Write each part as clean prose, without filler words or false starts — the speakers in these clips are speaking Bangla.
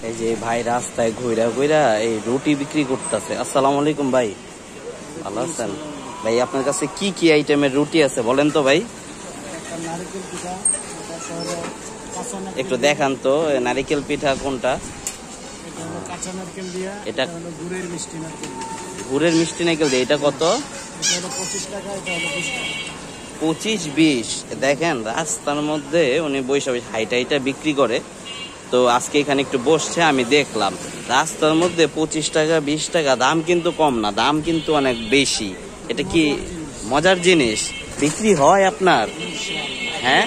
এই যে ভাই রাস্তায় ঘুরা ঘুরা এই রুটি বিক্রি করতেছে। আসসালামু আলাইকুম ভাই, ভালো আছেন ভাই? আপনার কাছে কি কি আইটেমের রুটি আছে বলেন তো ভাই? একটু দেখান তো, নারিকেল পিঠা কোনটা? এটা গুড়ের মিষ্টি নারকেল দিয়ে। এটা কত? 25-20। দেখেন রাস্তার মধ্যে উনি বৈশা হাইটা বিক্রি করে। তো আজকে এখানে একটু বসছে, আমি দেখলাম রাস্তার মধ্যে 25 টাকা 20 টাকা, দাম কিন্তু কম না, দাম কিন্তু অনেক বেশি। এটা কি মজার জিনিস? বিক্রি হয় আপনার? হ্যাঁ,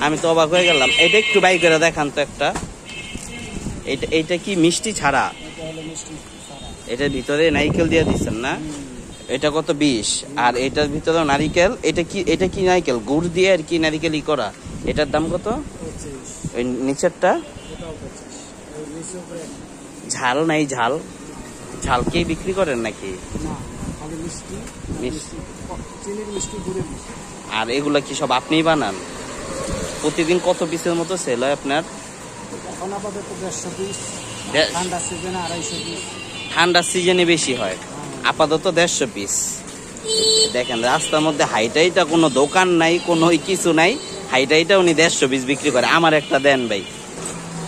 আমি তো অবাক হয়ে গেলাম। এটা একটু বাই করে দেখান তো একটা। এইটা কি মিষ্টি ছাড়া? এটার ভিতরে নারিকেল দিয়ে দিচ্ছেন না? এটা কত? 20। আর এটার ভিতরে নারিকেল। এটা কি নারিকেল গুড় দিয়ে আর কি নারিকেলই করা? এটার দাম কত? ওই নিচেরটা ঝাল নাই? ঝাল কি বিক্রি করেন নাকি? আর এগুলা কি সব আপনিই বানান? প্রতিদিন কত পিসের মতো সেল হয় আপনার? ঠান্ডার সিজনে বেশি হয়, আপাতত 150 পিস। দেখেন রাস্তার মধ্যে হাইটাইটা কোনো দোকান নাই, কোনো কিছু নাই, হাইটাইটা উনি 150 পিস বিক্রি করে। আমার একটা দেন ভাই,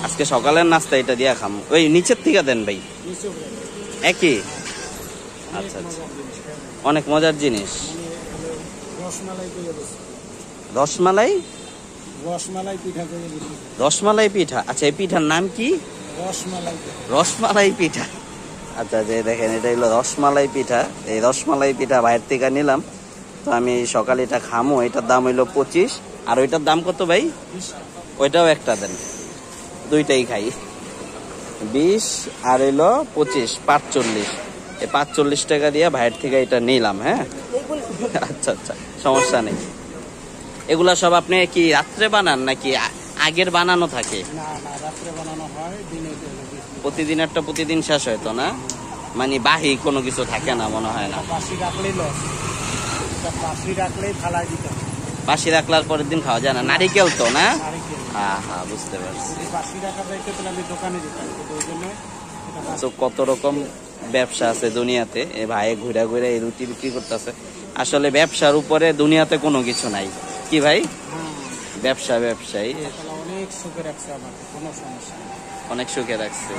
আজকে সকালের নাস্তা এটা দিয়া খাম। ওই নিচের থেকে দেন ভাই। একই? আচ্ছা আচ্ছা, অনেক মজার জিনিস। রসমালাই রসমালাই পিঠা। আচ্ছা, এই পিঠার নাম কি? রসমালাই পিঠা। আচ্ছা, যে দেখেন এটা হলো রসমালাই পিঠা। এই রসমালাই পিঠা বাইরে থেকে নিলাম, তো আমি সকালে এটা খামো। এটার দাম হইলো 25। আর ওইটার দাম কত ভাই? ওইটাও একটা দেন, দুইটাই খাই। 20 আর হইলো 25, 45। এই 45 টাকা দিয়ে বাইরে থেকে এটা নিলাম। হ্যাঁ, আচ্ছা আচ্ছা, সমস্যা নেই। এগুলা সব আপনি কি রাত্রে বানান নাকি আগের বানানো থাকে? প্রতিদিনেরটা প্রতিদিন শেষ হয় তো না? মানে বাহি কোনো কিছু থাকে না মনে হয় না? বাসি রাখলার পরের দিন খাওয়া যায় না, নারিকেল তো না? হ্যাঁ হ্যাঁ, বুঝতে পারছি। তো কত রকম ব্যবসা আছে দুনিয়াতে। এ ভাই ঘুরে ঘুরে এই রুটি বিক্রি করতেছে। আসলে ব্যবসার উপরে দুনিয়াতে কোনো কিছু নাই কি ভাই? ব্যবসায়ী অনেক সুখে রাখছে।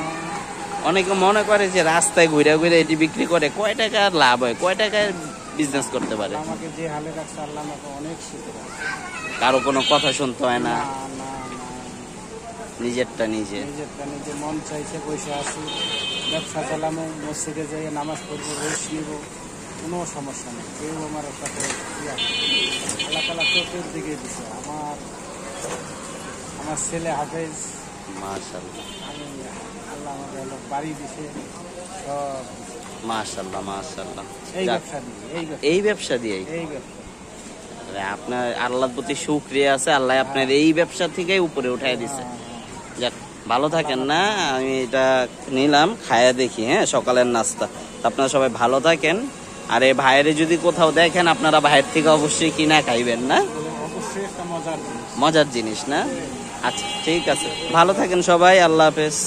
অনেকে মনে করে যে রাস্তায় ঘুরে ঘুরে এটি বিক্রি করে কয় টাকা লাভ হয়, কয় টাকায় বিজনেস করতে পারে। কারো কোনো কথা শুনতে হয় না, নিজেরটা নিজে মন চাইছে বসে আছি, ব্যবসা চালামো, মসজিদে যাই নামাজ পড়বো, রেস্ট নিব, কোনো সমস্যা নেই। কেউ আমার সাথে আল্লাহ তাআলা চোখের দিকে দিছে। আমার ছেলে হাফেজ, মাশাআল্লাহ। আল্লাহ আমাকে বাড়ি দিছে সব, মাশাআল্লাহ মাশাআল্লাহ। এই ব্যবসা দিয়ে আপনার আল্লাহর প্রতি শুকরিয়া আছে। আল্লাহ আপনার এই ব্যবসা থেকে উপরে উঠাই দিছে। যাক, ভালো থাকেন না? আমি এটা নিলাম, খায়া দেখি। হ্যাঁ, সকালের নাস্তা। আপনারা সবাই ভালো থাকেন। আর এই ভাইয়েরে যদি কোথাও দেখেন আপনারা ভাইয়ের থেকে অবশ্যই কিনা খাইবেন না? অবশ্যই একটা মজার জিনিস না? আচ্ছা ঠিক আছে, ভালো থাকেন সবাই, আল্লাহ হাফেজ।